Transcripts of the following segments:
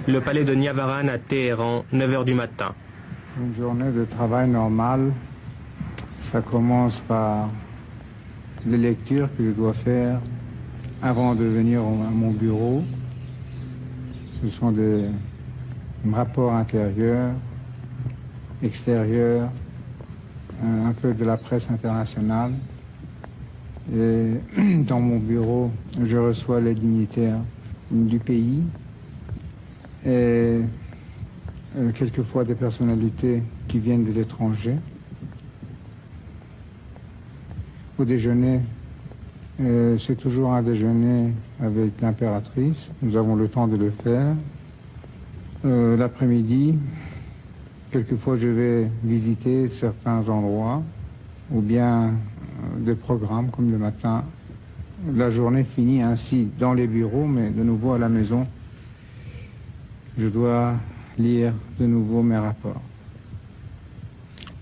Le palais de Niavaran à Téhéran, 9 h du matin. Une journée de travail normale, ça commence par les lectures que je dois faire avant de venir à mon bureau. Ce sont des rapports intérieurs, extérieurs, un peu de la presse internationale. Et dans mon bureau, je reçois les dignitaires du pays et quelquefois des personnalités qui viennent de l'étranger. Au déjeuner, c'est toujours un déjeuner avec l'impératrice. Nous avons le temps de le faire. L'après-midi, quelquefois je vais visiter certains endroits ou bien des programmes comme le matin. La journée finit ainsi dans les bureaux, mais de nouveau à la maison, je dois lire de nouveau mes rapports.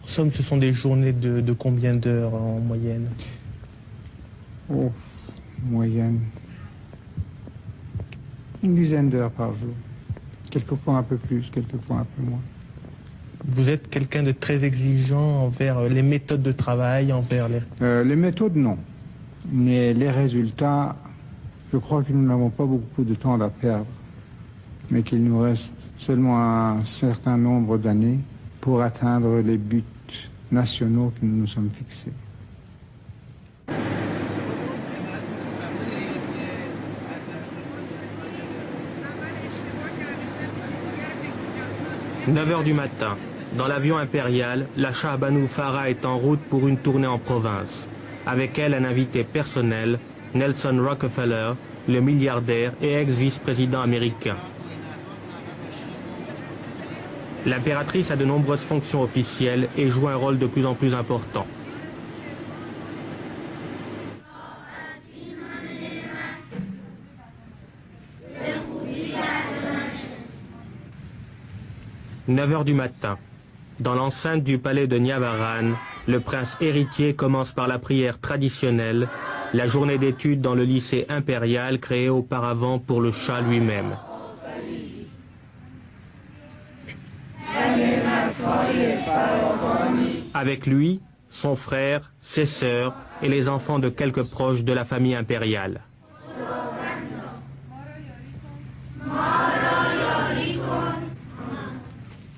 En somme, ce sont des journées de combien d'heures en moyenne? Oh, moyenne. Une dizaine d'heures par jour. Quelquefois un peu plus, quelquefois un peu moins. Vous êtes quelqu'un de très exigeant envers les méthodes de travail, envers les méthodes, non. Mais les résultats, je crois que nous n'avons pas beaucoup de temps à perdre, mais qu'il nous reste seulement un certain nombre d'années pour atteindre les buts nationaux que nous nous sommes fixés. « 9 h du matin. Dans l'avion impérial, la Shah Banu Farah est en route pour une tournée en province. Avec elle, un invité personnel, Nelson Rockefeller, le milliardaire et ex-vice-président américain. L'impératrice a de nombreuses fonctions officielles et joue un rôle de plus en plus important. « 9 h du matin. Dans l'enceinte du palais de Niavaran, le prince héritier commence par la prière traditionnelle, la journée d'études dans le lycée impérial créé auparavant pour le Shah lui-même. Avec lui, son frère, ses sœurs et les enfants de quelques proches de la famille impériale.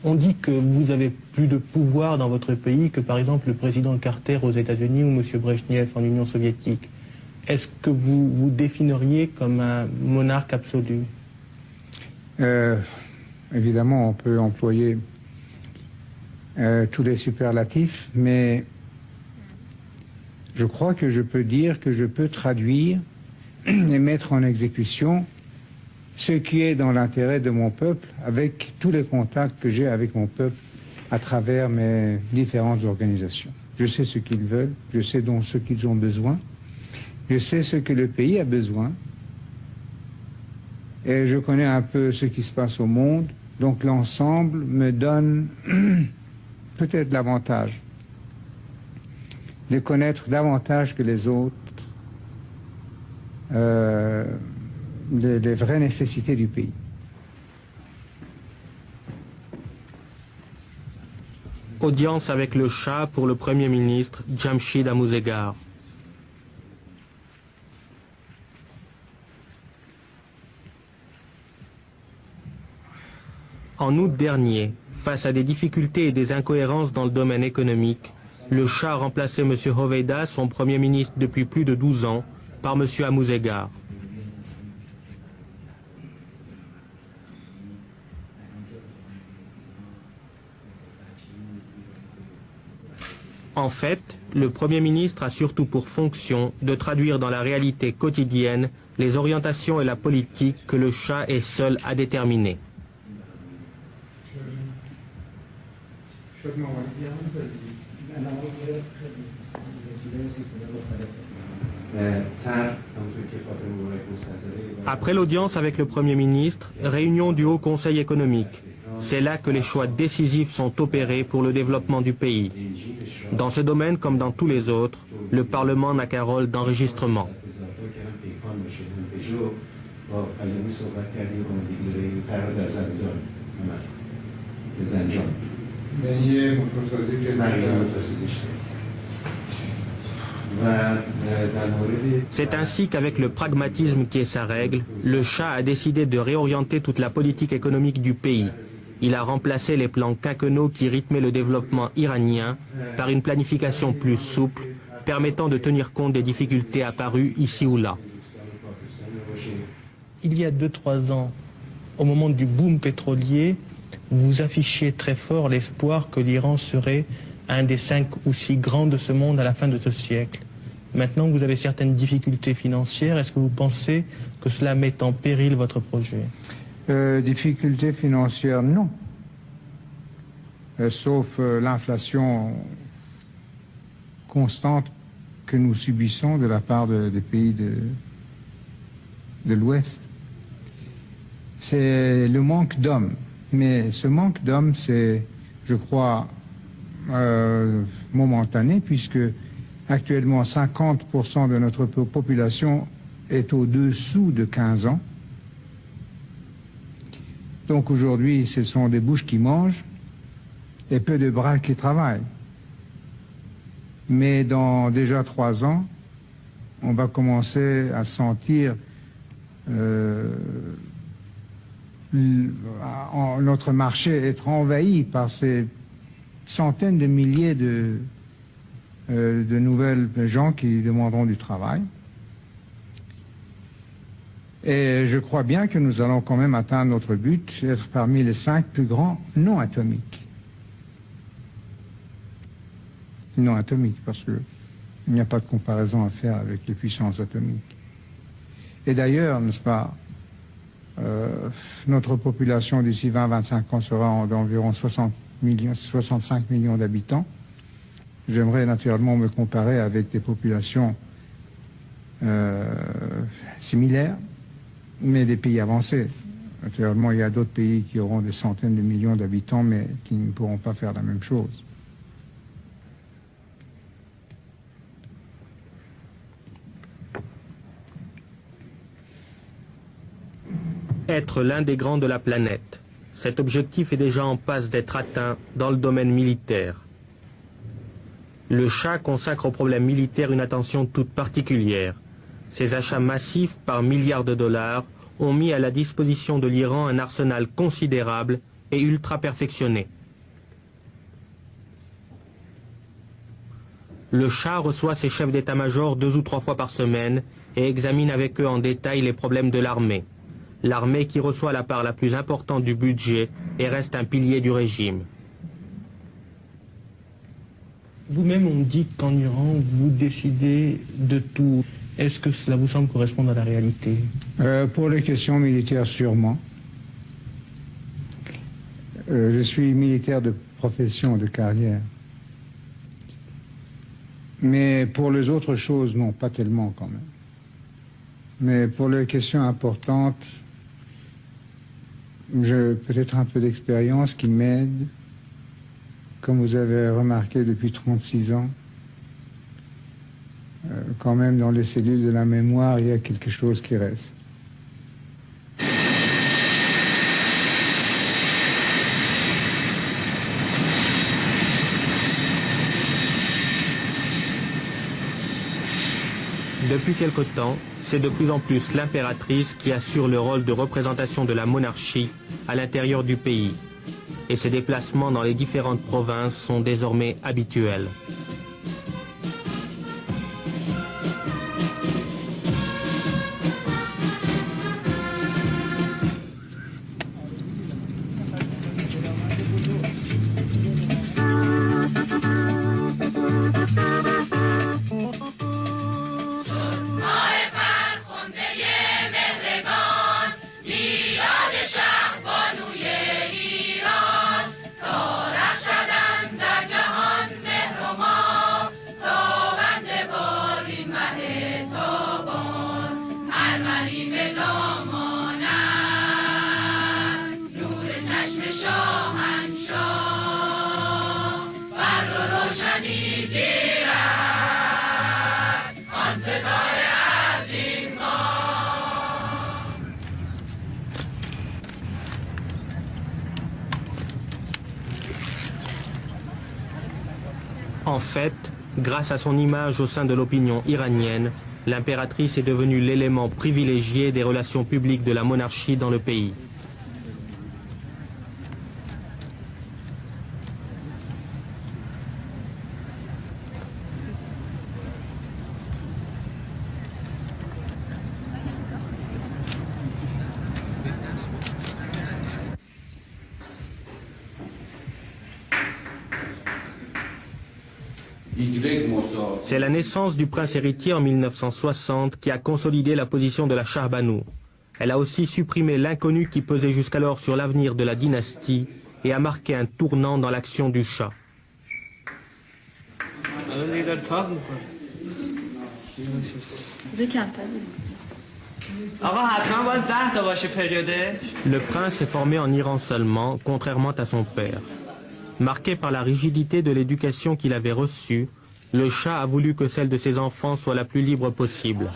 On dit que vous avez plus de pouvoir dans votre pays que par exemple le président Carter aux États-Unis ou M. Brejnev en Union soviétique. Est-ce que vous vous définiriez comme un monarque absolu? Évidemment, on peut employer tous les superlatifs, mais je crois que je peux dire que je peux traduire et mettre en exécution ce qui est dans l'intérêt de mon peuple avec tous les contacts que j'ai avec mon peuple à travers mes différentes organisations. Je sais ce qu'ils veulent, je sais donc ce qu'ils ont besoin, je sais ce que le pays a besoin et je connais un peu ce qui se passe au monde, donc l'ensemble me donne peut-être l'avantage de connaître davantage que les autres les vraies nécessités du pays. Audience avec le Shah pour le Premier ministre Jamshid Amouzegar. En août dernier, face à des difficultés et des incohérences dans le domaine économique, le Shah a remplacé M. Hoveyda, son Premier ministre depuis plus de 12 ans, par M. Amouzegar. En fait, le Premier ministre a surtout pour fonction de traduire dans la réalité quotidienne les orientations et la politique que le Shah est seul à déterminer. Après l'audience avec le Premier ministre, réunion du Haut Conseil économique. C'est là que les choix décisifs sont opérés pour le développement du pays. Dans ce domaine comme dans tous les autres, le Parlement n'a qu'un rôle d'enregistrement. با پیامی صحبت کردیم و دیگه قرار در زنجان زنجان یه موتورسازی که C'est ainsi qu'avec le pragmatisme qui est sa règle, le Shah a décidé de réorienter toute la politique économique du pays. Il a remplacé les plans quinquennaux qui rythmaient le développement iranien par une planification plus souple, permettant de tenir compte des difficultés apparues ici ou là. Il y a 2-3 ans, au moment du boom pétrolier, vous affichiez très fort l'espoir que l'Iran serait un des 5 ou 6 grands de ce monde à la fin de ce siècle. Maintenant, vous avez certaines difficultés financières. Est-ce que vous pensez que cela met en péril votre projet? Difficultés financières, non. Sauf l'inflation constante que nous subissons de la part des pays de l'Ouest. C'est le manque d'hommes. Mais ce manque d'hommes, c'est, je crois, momentané, puisque actuellement 50% de notre population est au-dessous de 15 ans. Donc aujourd'hui, ce sont des bouches qui mangent et peu de bras qui travaillent. Mais dans déjà 3 ans, on va commencer à sentir notre marché être envahi par ces centaines de milliers de nouvelles gens qui demanderont du travail. Et je crois bien que nous allons quand même atteindre notre but, être parmi les 5 plus grands non atomiques. Non atomiques, parce qu'il n'y a pas de comparaison à faire avec les puissances atomiques. Et d'ailleurs, n'est-ce pas, notre population d'ici 20-25 ans sera d'environ 65 millions d'habitants. J'aimerais naturellement me comparer avec des populations similaires, mais des pays avancés. Naturellement, il y a d'autres pays qui auront des centaines de millions d'habitants, mais qui ne pourront pas faire la même chose. Être l'un des grands de la planète. Cet objectif est déjà en passe d'être atteint dans le domaine militaire. Le Shah consacre au problème militaire une attention toute particulière. Ses achats massifs par milliards de dollars ont mis à la disposition de l'Iran un arsenal considérable et ultra perfectionné. Le Shah reçoit ses chefs d'état-major 2 ou 3 fois par semaine et examine avec eux en détail les problèmes de l'armée. L'armée qui reçoit la part la plus importante du budget et reste un pilier du régime. Vous-même, on dit qu'en Iran, vous décidez de tout. Est-ce que cela vous semble correspondre à la réalité? Pour les questions militaires, sûrement. Je suis militaire de profession, de carrière. Mais pour les autres choses, non, pas tellement quand même. Mais pour les questions importantes, j'ai peut-être un peu d'expérience qui m'aide. Comme vous avez remarqué depuis 36 ans, quand même dans les cellules de la mémoire, il y a quelque chose qui reste. Depuis quelque temps, c'est de plus en plus l'impératrice qui assure le rôle de représentation de la monarchie à l'intérieur du pays. Et ses déplacements dans les différentes provinces sont désormais habituels. En fait, grâce à son image au sein de l'opinion iranienne, l'impératrice est devenue l'élément privilégié des relations publiques de la monarchie dans le pays. C'est la naissance du prince héritier en 1960 qui a consolidé la position de la Shah Banu. Elle a aussi supprimé l'inconnu qui pesait jusqu'alors sur l'avenir de la dynastie et a marqué un tournant dans l'action du Shah. Le prince est formé en Iran seulement, contrairement à son père. Marqué par la rigidité de l'éducation qu'il avait reçue, le Shah a voulu que celle de ses enfants soit la plus libre possible.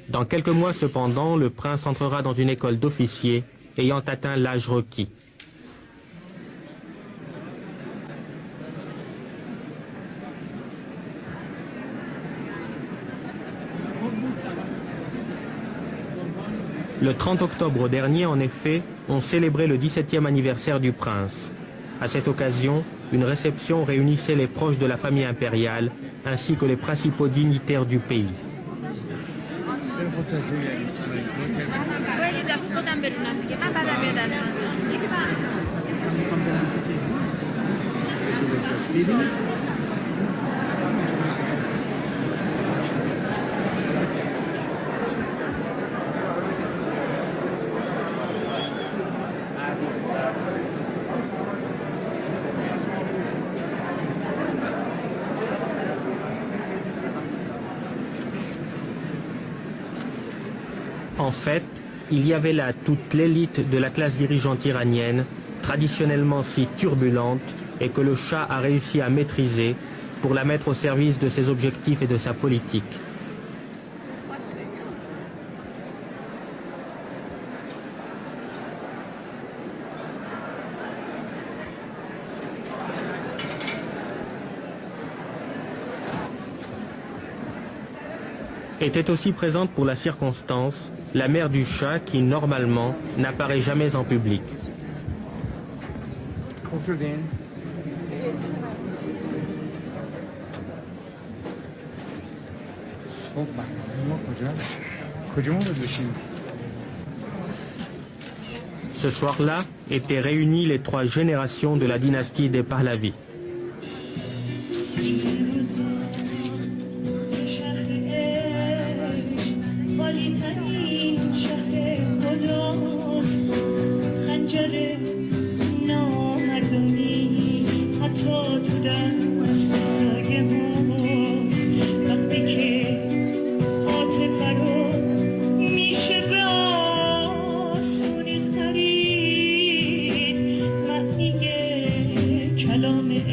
Dans quelques mois cependant, le prince entrera dans une école d'officiers ayant atteint l'âge requis. Le 30 octobre dernier, en effet, on célébrait le 17e anniversaire du prince. À cette occasion, une réception réunissait les proches de la famille impériale ainsi que les principaux dignitaires du pays. En fait, il y avait là toute l'élite de la classe dirigeante iranienne, traditionnellement si turbulente, et que le Shah a réussi à maîtriser pour la mettre au service de ses objectifs et de sa politique. Était aussi présente pour la circonstance la mère du Shah qui, normalement, n'apparaît jamais en public. Ce soir-là étaient réunies les 3 générations de la dynastie des Pahlavis. کلام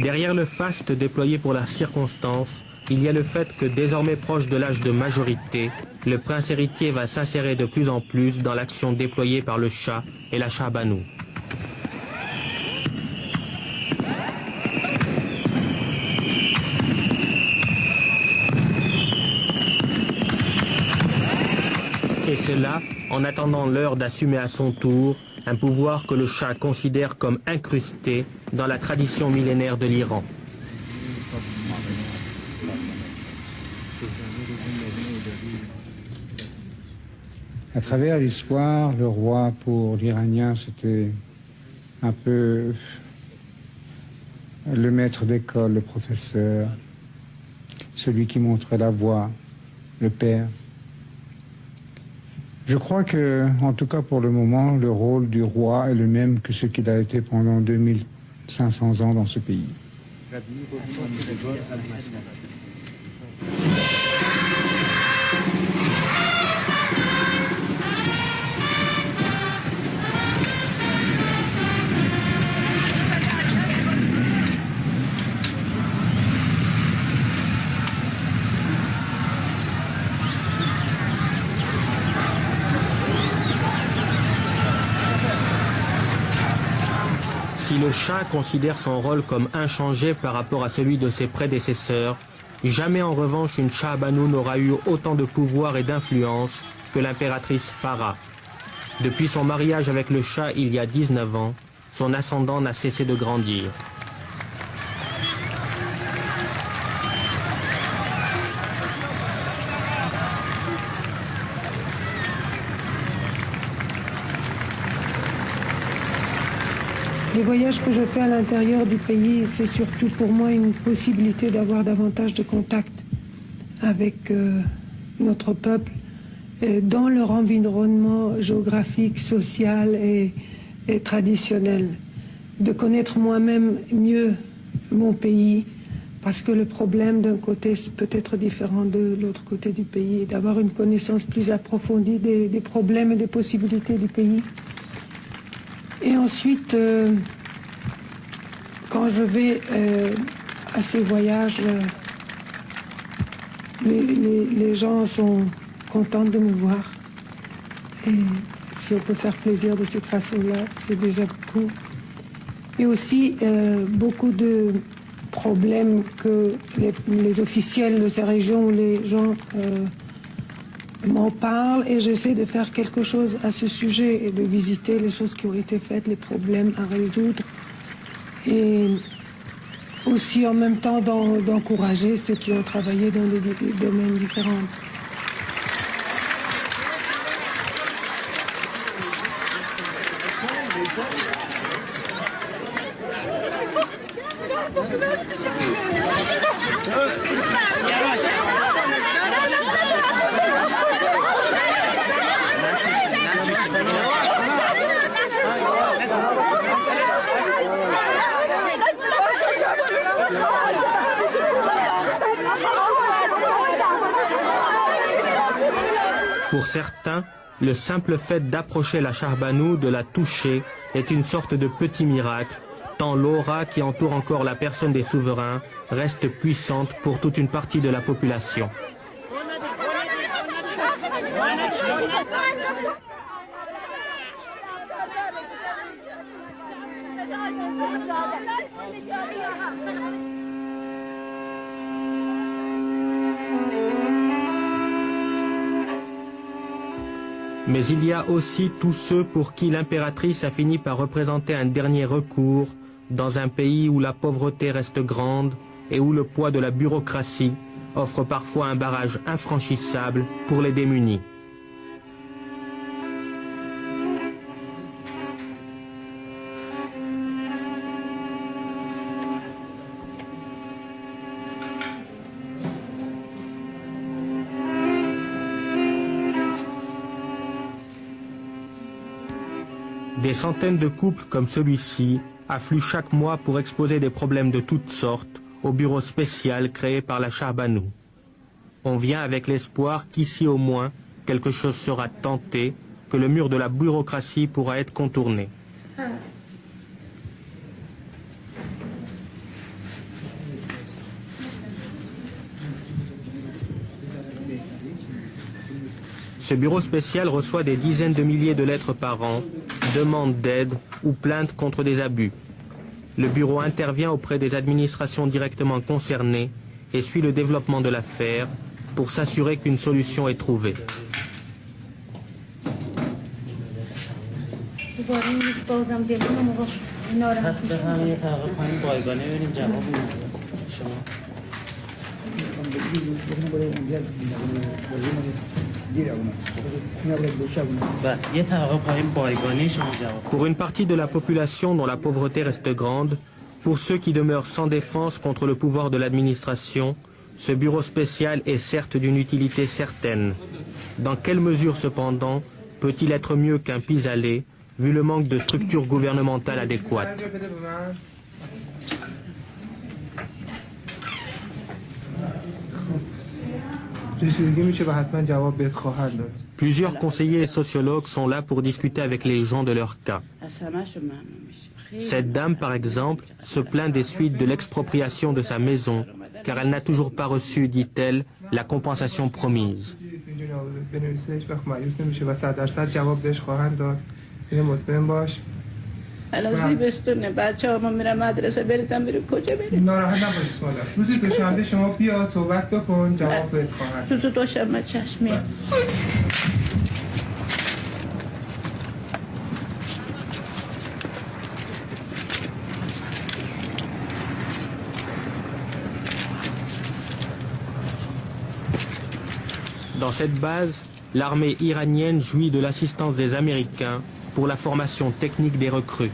Derrière le faste déployé pour la circonstance, il y a le fait que désormais proche de l'âge de majorité, le prince héritier va s'insérer de plus en plus dans l'action déployée par le Shah et la Shah Banu. Et cela en attendant l'heure d'assumer à son tour un pouvoir que le Shah considère comme incrusté dans la tradition millénaire de l'Iran. À travers l'histoire, le roi pour l'Iranien, c'était un peu le maître d'école, le professeur, celui qui montrait la voie, le père. Je crois que, en tout cas pour le moment, le rôle du roi est le même que ce qu'il a été pendant 2500 ans dans ce pays. Si le Shah considère son rôle comme inchangé par rapport à celui de ses prédécesseurs, jamais en revanche une Shah Banu n'aura eu autant de pouvoir et d'influence que l'impératrice Farah. Depuis son mariage avec le Shah il y a 19 ans, son ascendant n'a cessé de grandir. Les voyages que je fais à l'intérieur du pays, c'est surtout pour moi une possibilité d'avoir davantage de contact avec notre peuple dans leur environnement géographique, social et traditionnel. De connaître moi-même mieux mon pays, parce que le problème d'un côté peut être différent de l'autre côté du pays, et d'avoir une connaissance plus approfondie des problèmes et des possibilités du pays. Et ensuite, quand je vais à ces voyages, les gens sont contents de me voir. Et si on peut faire plaisir de cette façon-là, c'est déjà beaucoup. Et aussi, beaucoup de problèmes que les officiels de ces régions ou les gens m'en parlent, et j'essaie de faire quelque chose à ce sujet et de visiter les choses qui ont été faites, les problèmes à résoudre, et aussi en même temps d'encourager ceux qui ont travaillé dans des domaines différents. Pour certains, le simple fait d'approcher la Shah Banu, de la toucher, est une sorte de petit miracle, tant l'aura qui entoure encore la personne des souverains reste puissante pour toute une partie de la population. Mais il y a aussi tous ceux pour qui l'impératrice a fini par représenter un dernier recours dans un pays où la pauvreté reste grande et où le poids de la bureaucratie offre parfois un barrage infranchissable pour les démunis. Des centaines de couples comme celui-ci affluent chaque mois pour exposer des problèmes de toutes sortes au bureau spécial créé par la Shah Banu. On vient avec l'espoir qu'ici au moins, quelque chose sera tenté, que le mur de la bureaucratie pourra être contourné. Ce bureau spécial reçoit des dizaines de milliers de lettres par an, demandes d'aide ou plaintes contre des abus. Le bureau intervient auprès des administrations directement concernées et suit le développement de l'affaire pour s'assurer qu'une solution est trouvée. Pour une partie de la population dont la pauvreté reste grande, pour ceux qui demeurent sans défense contre le pouvoir de l'administration, ce bureau spécial est certes d'une utilité certaine. Dans quelle mesure cependant peut-il être mieux qu'un pis-aller, vu le manque de structure gouvernementale adéquate? Plusieurs conseillers et sociologues sont là pour discuter avec les gens de leur cas. Cette dame, par exemple, se plaint des suites de l'expropriation de sa maison, car elle n'a toujours pas reçu, dit-elle, la compensation promise. الان زیبستونه بچه‌ها میرن مدرسه بریدم بریم کجا بریم ناراحت نباشید مادر روز دوشنبه شما بیا صحبت بکن جواب بهت خواهد روز دوشنبه چشم Dans cette base, l'armée iranienne jouit de l'assistance des Américains pour la formation technique des recrues.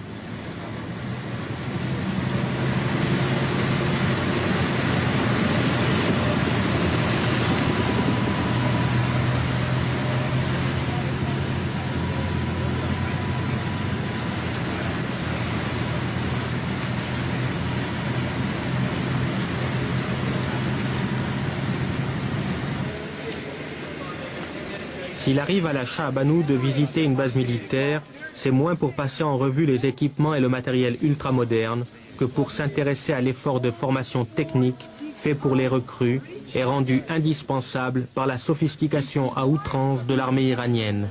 S'il arrive à la Shah Banou de visiter une base militaire, c'est moins pour passer en revue les équipements et le matériel ultramoderne que pour s'intéresser à l'effort de formation technique fait pour les recrues et rendu indispensable par la sophistication à outrance de l'armée iranienne.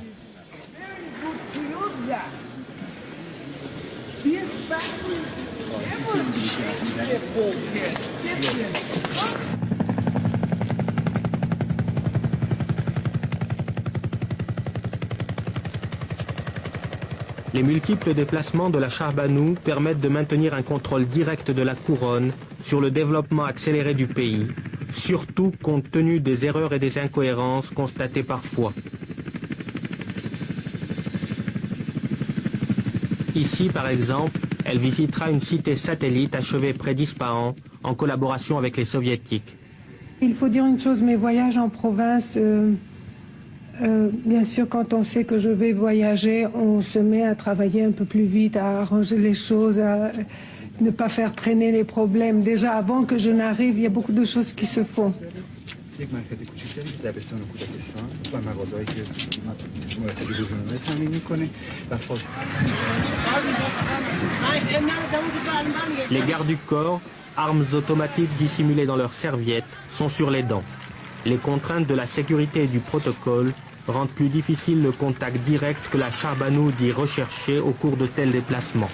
Les multiples déplacements de la Shah Banou permettent de maintenir un contrôle direct de la couronne sur le développement accéléré du pays, surtout compte tenu des erreurs et des incohérences constatées parfois. Ici, par exemple, elle visitera une cité satellite achevée près d'Ispahan en collaboration avec les soviétiques. Il faut dire une chose, mes voyages en province... bien sûr, quand on sait que je vais voyager, on se met à travailler un peu plus vite, à arranger les choses, à ne pas faire traîner les problèmes. Déjà, avant que je n'arrive, il y a beaucoup de choses qui se font. Les gardes du corps, armes automatiques dissimulées dans leurs serviettes, sont sur les dents. Les contraintes de la sécurité et du protocole rendent plus difficile le contact direct que la Shah Banou dit rechercher au cours de tels déplacements.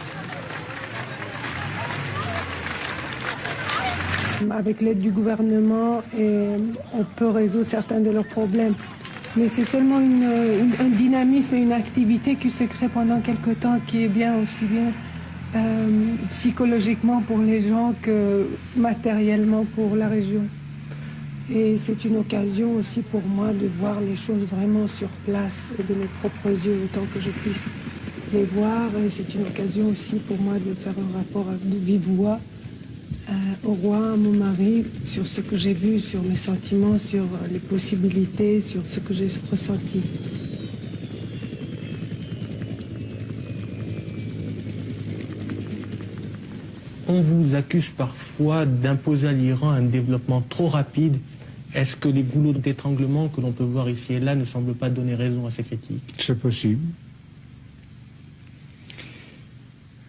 Avec l'aide du gouvernement, on peut résoudre certains de leurs problèmes. Mais c'est seulement un dynamisme et une activité qui se crée pendant quelque temps, qui est bien aussi bien psychologiquement pour les gens que matériellement pour la région. Et c'est une occasion aussi pour moi de voir les choses vraiment sur place et de mes propres yeux autant que je puisse les voir. Et c'est une occasion aussi pour moi de faire un rapport de vive voix au roi, à mon mari, sur ce que j'ai vu, sur mes sentiments, sur les possibilités, sur ce que j'ai ressenti. On vous accuse parfois d'imposer à l'Iran un développement trop rapide Est-ce que les goulots d'étranglement que l'on peut voir ici et là ne semblent pas donner raison à ces critiques? C'est possible.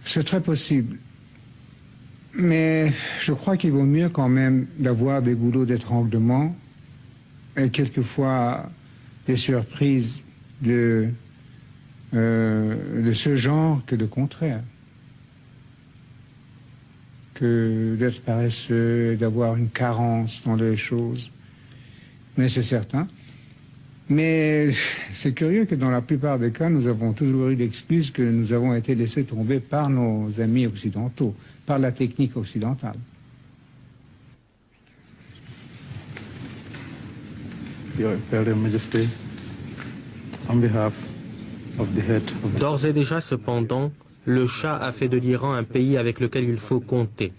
C'est très possible. Mais je crois qu'il vaut mieux quand même d'avoir des goulots d'étranglement et quelquefois des surprises de ce genre que le contraire. Que d'être paresseux, d'avoir une carence dans les choses. Mais c'est certain. Mais c'est curieux que dans la plupart des cas, nous avons toujours eu l'excuse que nous avons été laissés tomber par nos amis occidentaux, par la technique occidentale. Your Imperial Majesty, on behalf of the head of the... D'ores et déjà, cependant, le Shah a fait de l'Iran un pays avec lequel il faut compter.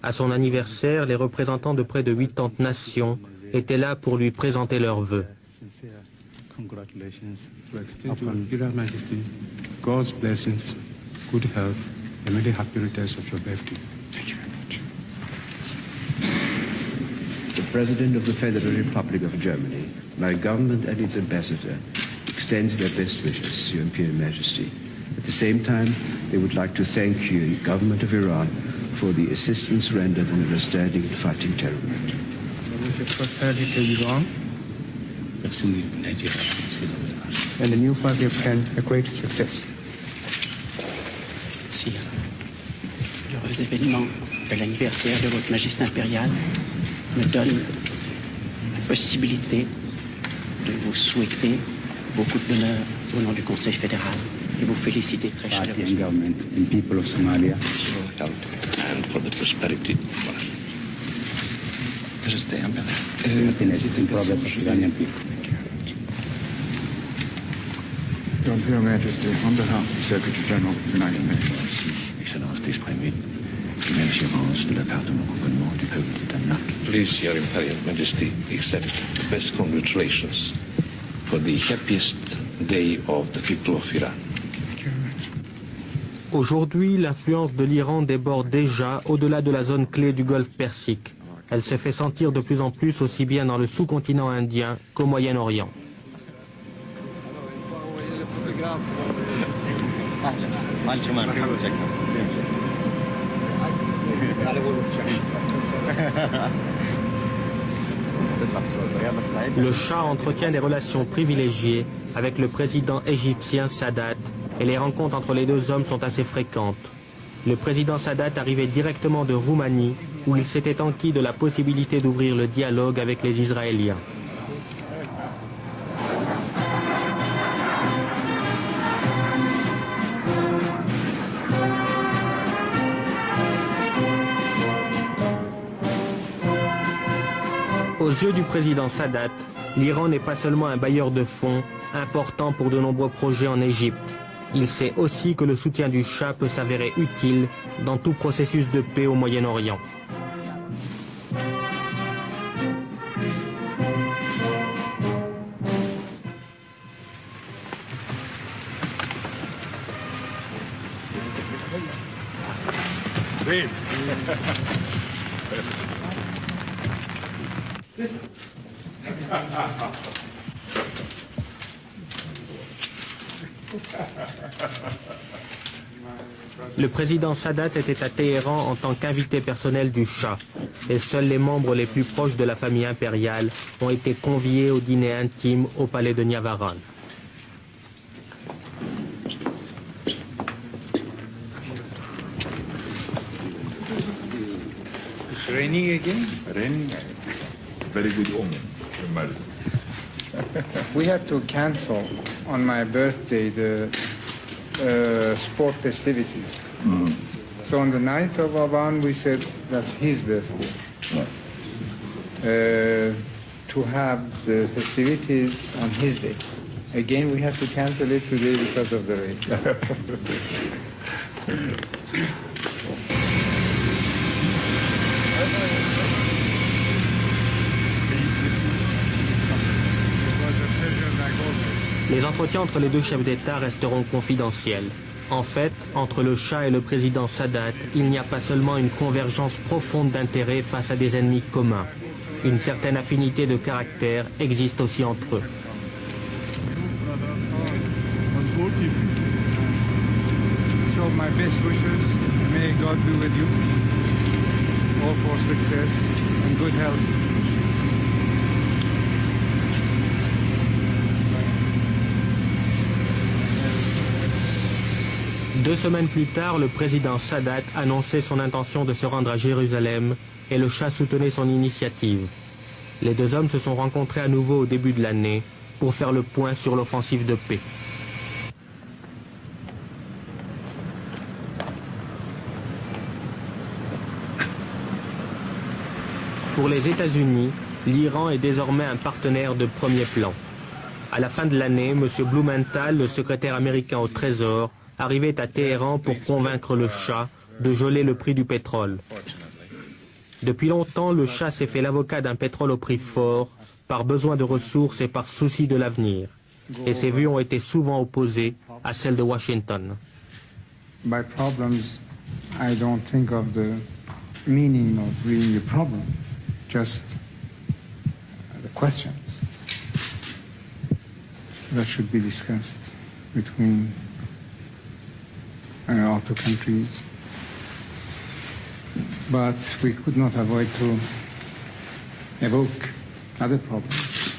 À son anniversaire, les représentants de près de 80 nations étaient là pour lui présenter leurs vœux. Congratulations to extend to Imperial Majesty God's blessings, good health, and many happy returns of your birthday. Thank you very much. The President of the Federal Republic of Germany, my government and its ambassador, extends their best wishes to Your Imperial Majesty. At the same time, they would like to thank you, the government of Iran, for the assistance rendered in understanding and fighting terrorism. Prosperity to Iran. And the new five-year plan, a great success. Si l'heureux événement de l'anniversaire de votre Majesté impériale me donne la possibilité de vous souhaiter beaucoup de bonheur au nom du Conseil fédéral et vous féliciter très chaleureusement. And people of Somalia. And for the prosperity of Iran. Your Imperial Majesty, on behalf of the Secretary General of the United Nations. Excellence d'exprimer une assurance de la part de mon gouvernement du peuple du Danemark. Please, Your Imperial Majesty, accept the best congratulations for the happiest day of the people of Iran. Aujourd'hui, l'influence de l'Iran déborde déjà au-delà de la zone clé du Golfe Persique. Elle se fait sentir de plus en plus aussi bien dans le sous-continent indien qu'au Moyen-Orient. Le Shah entretient des relations privilégiées avec le président égyptien Sadat et les rencontres entre les deux hommes sont assez fréquentes. Le président Sadat arrivait directement de Roumanie où il s'était enquis de la possibilité d'ouvrir le dialogue avec les Israéliens. Aux yeux du président Sadat, l'Iran n'est pas seulement un bailleur de fonds important pour de nombreux projets en Égypte. Il sait aussi que le soutien du Shah peut s'avérer utile dans tout processus de paix au Moyen-Orient. Le président Sadat était à Téhéran en tant qu'invité personnel du Shah et seuls les membres les plus proches de la famille impériale ont été conviés au dîner intime au palais de Niavaran. It's raining again? Raining, very good omen. We had to cancel on my birthday the sport festivities. So on the 9th of Avan, we said that's his birthday. To have the festivities on his day. Again, we had to cancel it today because of the rain. Les entretiens entre les deux chefs d'État resteront confidentiels. En fait, entre le Shah et le président Sadat, il n'y a pas seulement une convergence profonde d'intérêts face à des ennemis communs. Une certaine affinité de caractère existe aussi entre eux. So my best wishes, may God be with you, all for success and good health. Deux semaines plus tard, le président Sadat annonçait son intention de se rendre à Jérusalem et le Shah soutenait son initiative. Les deux hommes se sont rencontrés à nouveau au début de l'année pour faire le point sur l'offensive de paix. Pour les États-Unis, l'Iran est désormais un partenaire de premier plan. À la fin de l'année, M. Blumenthal, le secrétaire américain au Trésor, arrivait à Téhéran pour convaincre le Shah de geler le prix du pétrole. Depuis longtemps, le Shah s'est fait l'avocat d'un pétrole au prix fort, par besoin de ressources et par souci de l'avenir. Et ses vues ont été souvent opposées à celles de Washington. By problems, I don't think of the meaning of really the problem, just the questions that should be discussed between our two countries. But we could not avoid to evoke other problems,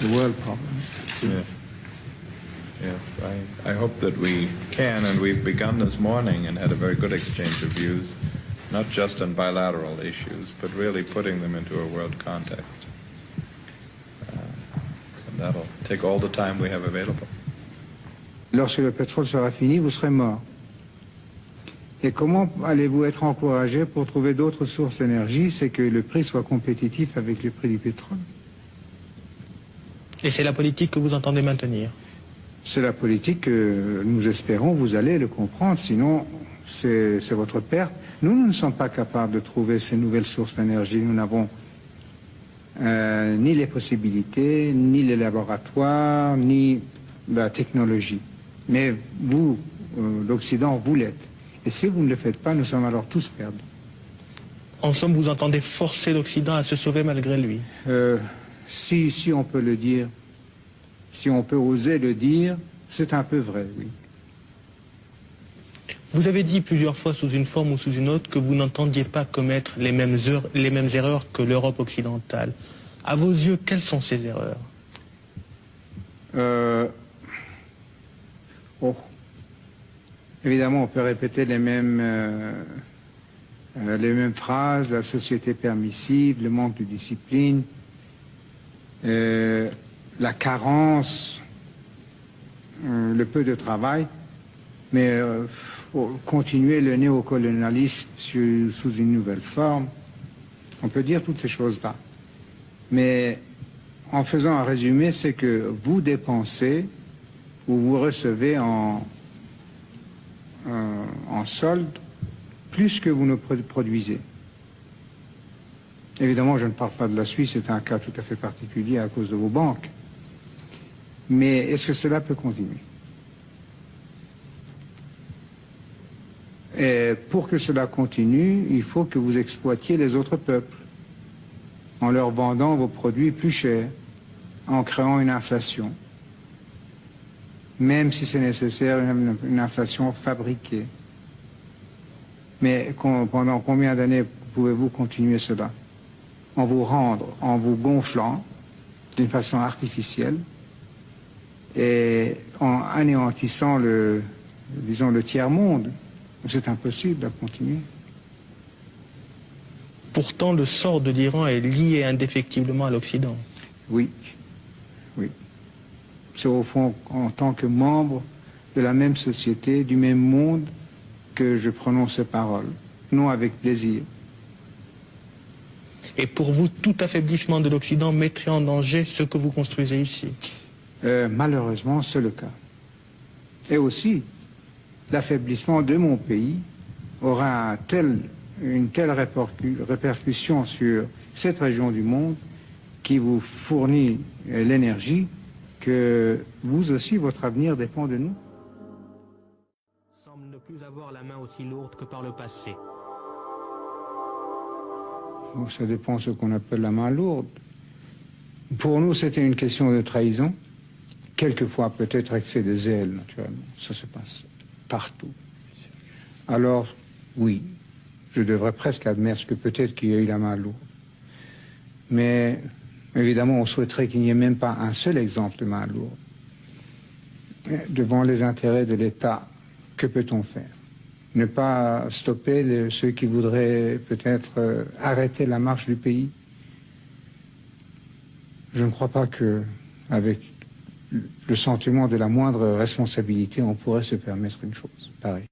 the world problems. Yes. Yes, I hope that we can, and we've begun this morning and had a very good exchange of views, not just on bilateral issues, but really putting them into a world context. And that'll take all the time we have available. Lorsque le pétrole sera fini, vous serez mort. Et comment allez-vous être encouragé pour trouver d'autres sources d'énergie? C'est que le prix soit compétitif avec le prix du pétrole. Et c'est la politique que vous entendez maintenir? C'est la politique que nous espérons, vous allez le comprendre, sinon c'est votre perte. Nous ne sommes pas capables de trouver ces nouvelles sources d'énergie. Nous n'avons ni les possibilités, ni les laboratoires, ni la technologie. Mais vous, l'Occident, vous l'êtes. Et si vous ne le faites pas, nous sommes alors tous perdus. En somme, vous entendez forcer l'Occident à se sauver malgré lui? Si on peut le dire, si on peut oser le dire, c'est un peu vrai, oui. Vous avez dit plusieurs fois sous une forme ou sous une autre que vous n'entendiez pas commettre les mêmes erreurs que l'Europe occidentale. À vos yeux, quelles sont ces erreurs? Évidemment, on peut répéter les mêmes phrases, la société permissive, le manque de discipline, la carence, le peu de travail, mais faut continuer le néocolonialisme sous une nouvelle forme. On peut dire toutes ces choses-là. Mais en faisant un résumé, c'est que vous dépensez ou vous recevez en solde plus que vous ne produisez. Évidemment, je ne parle pas de la Suisse, c'est un cas tout à fait particulier à cause de vos banques. Mais est-ce que cela peut continuer? Et pour que cela continue, il faut que vous exploitiez les autres peuples en leur vendant vos produits plus chers, en créant une inflation. Même si c'est nécessaire, une inflation fabriquée. Mais pendant combien d'années pouvez-vous continuer cela? En vous gonflant d'une façon artificielle et en anéantissant le tiers-monde. C'est impossible de continuer. Pourtant, le sort de l'Iran est lié indéfectiblement à l'Occident. Oui, oui. C'est au fond en tant que membre de la même société, du même monde, que je prononce ces paroles, non avec plaisir. Et pour vous, tout affaiblissement de l'Occident mettrait en danger ce que vous construisez ici? Malheureusement, c'est le cas. Et aussi, l'affaiblissement de mon pays aura une telle répercussion sur cette région du monde qui vous fournit l'énergie que vous aussi, votre avenir dépend de nous. Semble ne plus avoir la main aussi lourde que par le passé. Bon, ça dépend de ce qu'on appelle la main lourde. Pour nous, c'était une question de trahison. Quelquefois, peut-être excès de zèle, naturellement. Ça se passe partout. Alors, oui, je devrais presque admettre que peut-être qu'il y a eu la main lourde. Mais, évidemment, on souhaiterait qu'il n'y ait même pas un seul exemple de main lourde. Devant les intérêts de l'État, que peut-on faire? Ne pas stopper ceux qui voudraient peut-être arrêter la marche du pays? Je ne crois pas qu'avec le sentiment de la moindre responsabilité, on pourrait se permettre une chose pareille.